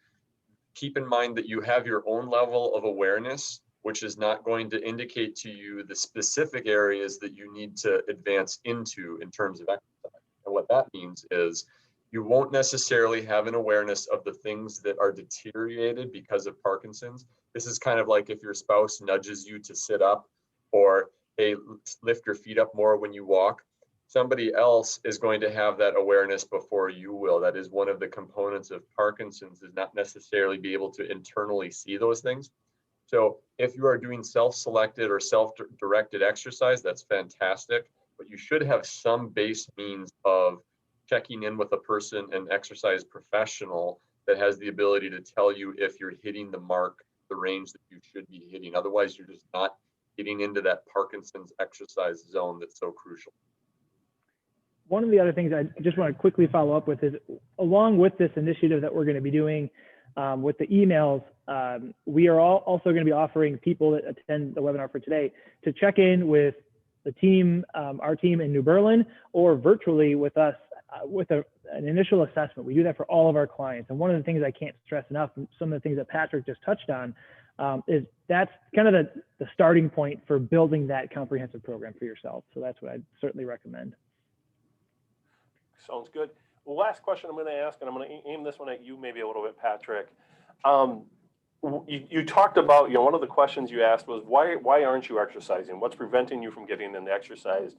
keep in mind that you have your own level of awareness, which is not going to indicate to you the specific areas that you need to advance into in terms of exercise. And what that means is you won't necessarily have an awareness of the things that are deteriorated because of Parkinson's. This is kind of like if your spouse nudges you to sit up, or, hey, lift your feet up more when you walk. Somebody else is going to have that awareness before you will. That is one of the components of Parkinson's, is not necessarily be able to internally see those things. So if you are doing self-selected or self-directed exercise, that's fantastic, but you should have some base means of checking in with a person, an exercise professional, that has the ability to tell you if you're hitting the mark, the range that you should be hitting. Otherwise, you're just not getting into that Parkinson's exercise zone that's so crucial. One of the other things I just want to quickly follow up with is, along with this initiative that we're going to be doing with the emails, we are also going to be offering people that attend the webinar for today to check in with the team, our team in New Berlin, or virtually with us with an initial assessment. We do that for all of our clients. And one of the things I can't stress enough, and some of the things that Patrick just touched on, is that's kind of the starting point for building that comprehensive program for yourself. So that's what I'd certainly recommend. Sounds good. Well, last question I'm going to ask, and I'm going to aim this one at you maybe a little bit, Patrick. You talked about, one of the questions you asked was, why aren't you exercising? What's preventing you from getting into exercise?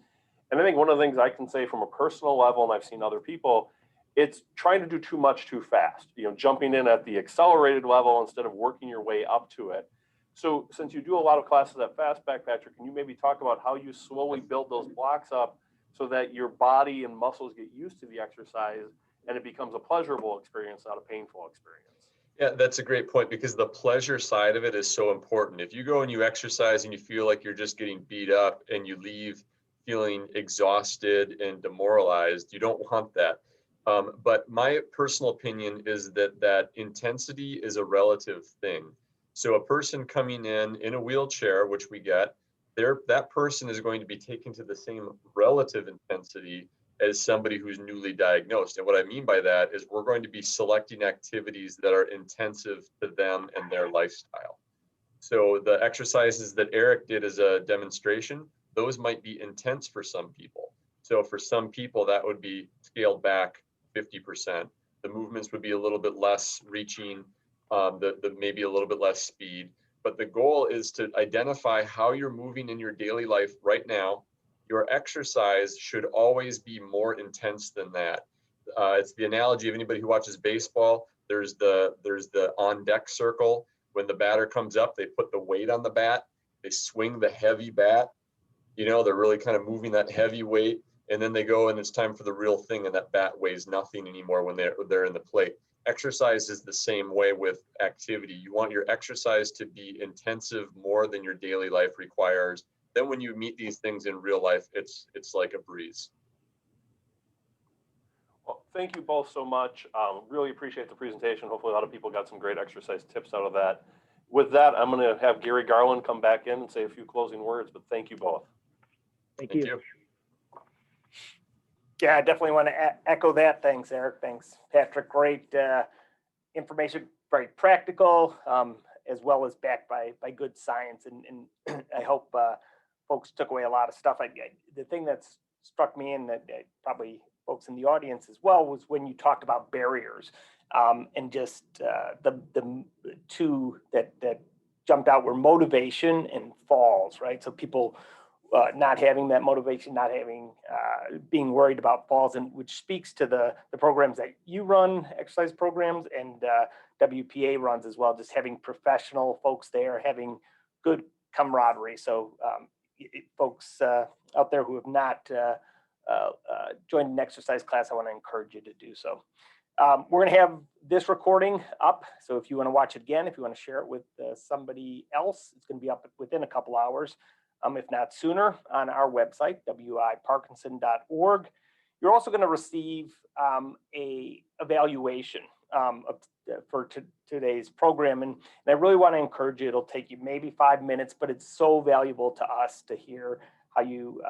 And I think one of the things I can say from a personal level, and I've seen other people, it's trying to do too much too fast, jumping in at the accelerated level instead of working your way up to it. So since you do a lot of classes at FastBack, Patrick, can you maybe talk about how you slowly build those blocks up so that your body and muscles get used to the exercise and it becomes a pleasurable experience, not a painful experience? Yeah, that's a great point, because the pleasure side of it is so important. If you go and you exercise and you feel like you're just getting beat up and you leave feeling exhausted and demoralized, you don't want that. But my personal opinion is that intensity is a relative thing. So a person coming in a wheelchair, which we get, that person is going to be taken to the same relative intensity as somebody who's newly diagnosed. And what I mean by that is we're going to be selecting activities that are intensive to them and their lifestyle. So the exercises that Eric did as a demonstration, those might be intense for some people. So for some people, that would be scaled back 50%. The movements would be a little bit less reaching, maybe a little bit less speed. But the goal is to identify how you're moving in your daily life right now. Your exercise should always be more intense than that. It's the analogy of anybody who watches baseball. There's the on deck circle. When the batter comes up, they put the weight on the bat. They swing the heavy bat. They're really kind of moving that heavy weight. And then they go and it's time for the real thing, and that bat weighs nothing anymore when they're in the plate. Exercise is the same way with activity. You want your exercise to be intensive more than your daily life requires. Then when you meet these things in real life, it's like a breeze. Well, thank you both so much. Really appreciate the presentation. Hopefully a lot of people got some great exercise tips out of that. With that, I'm going to have Gary Garland come back in and say a few closing words, but thank you both. Thank you. Yeah, I definitely want to echo that. Thanks, Eric. Thanks, Patrick. Great information, very practical, as well as backed by good science. And I hope folks took away a lot of stuff. The thing that's struck me, and that probably folks in the audience as well, was when you talked about barriers, and just the two that jumped out were motivation and falls, right? So people not having that motivation, not having, being worried about falls, and which speaks to the programs that you run, exercise programs, and WPA runs as well, just having professional folks there, having good camaraderie. So folks out there who have not joined an exercise class, I want to encourage you to do so. We're going to have this recording up. So if you want to watch it again, if you want to share it with somebody else, it's going to be up within a couple hours. If not sooner, on our website, wiparkinson.org. You're also going to receive a evaluation for today's program. And I really want to encourage you, it'll take you maybe 5 minutes, but it's so valuable to us to hear how you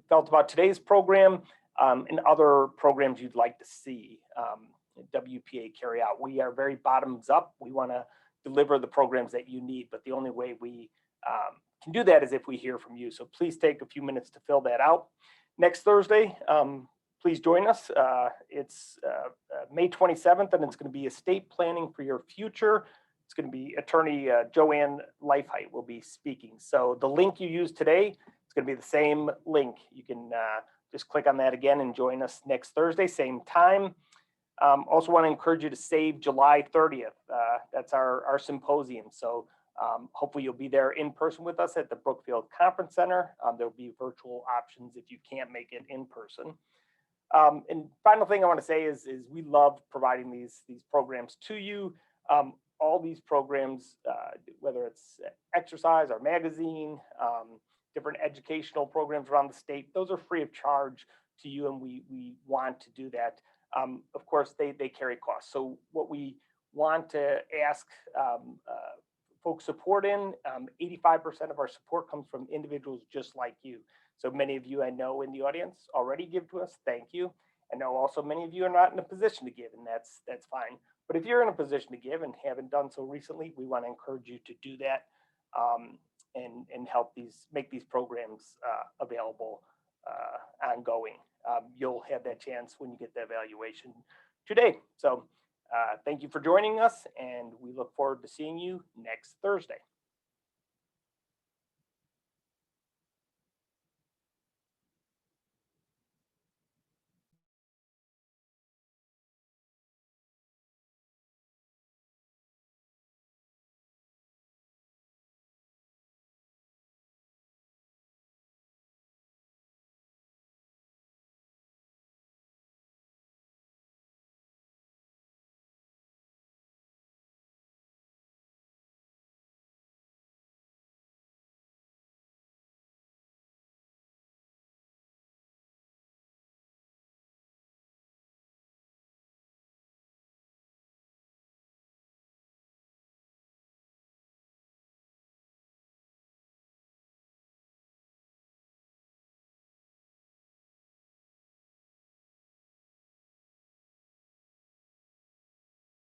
felt about today's program and other programs you'd like to see WPA carry out. We are very bottoms up. We want to deliver the programs that you need, but the only way we can do that is if we hear from you. So please take a few minutes to fill that out. Next Thursday, please join us. It's May 27th, and it's going to be Estate Planning for Your Future. It's going to be attorney Joanne Leifheit will be speaking. So the link you used today, it's going to be the same link. You can just click on that again and join us next Thursday, same time. Also want to encourage you to save July 30th. That's our symposium. So hopefully you'll be there in person with us at the Brookfield Conference Center. There'll be virtual options if you can't make it in person. And final thing I want to say is we love providing these programs to you. All these programs, whether it's exercise, our magazine, different educational programs around the state, those are free of charge to you, and we want to do that. Of course, they carry costs. So what we want to ask folks support in, 85% of our support comes from individuals just like you. So many of you I know in the audience already give to us. Thank you. I know also many of you are not in a position to give, and that's fine. But if you're in a position to give and haven't done so recently, we want to encourage you to do that and help make these programs available ongoing. You'll have that chance when you get the evaluation today. So thank you for joining us, and we look forward to seeing you next Thursday.